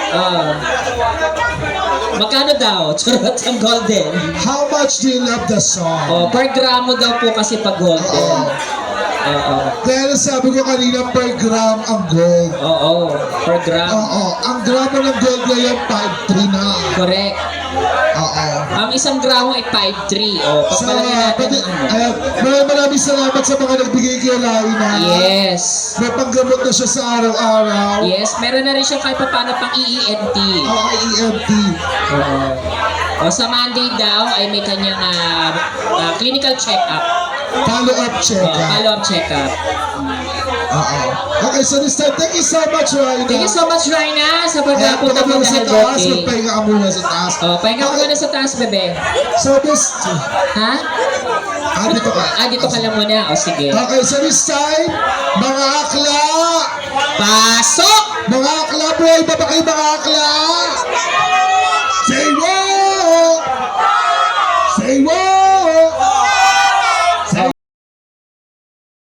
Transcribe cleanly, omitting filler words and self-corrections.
Ah. Magkano daw? Charot ang golden. How much do you love the song? Oh, per gramo daw po kasi pag golden. Oo. Kaya sabi ko kanina, per gram ang gold. Oo, per gram. Oo, ang gramo ng gold ngayon, 5.3 na. Correct. Oo. Ang isang gramo ay 5.3. Oh, pagpalagay natin ang ano. Maraming salamat sa mga nagbigay kay Laina. Yes. May panggamot na siya sa araw-araw. Yes, meron na rin siya kahit paano pang EENT. Oo, EMT. Oo. O sa Monday daw ay may kanyang clinical check-up. Follow-up check-up. Follow-up check-up. Oo. Okay, so this time, thank you so much, Raina. Thank you so much, Raina, sa Kaya pagkapunta mo sa dahil taas, birthday. magpahinga ka muna sa taas. Oh, pahinga ko muna sa taas, bebe. So this, Ha? dito ka. Dito ka lang muna. O, sige. Okay, so this time, mga akla! Pasok! Mga akla, boy! Ba kayo mga akla? Say what? Say what?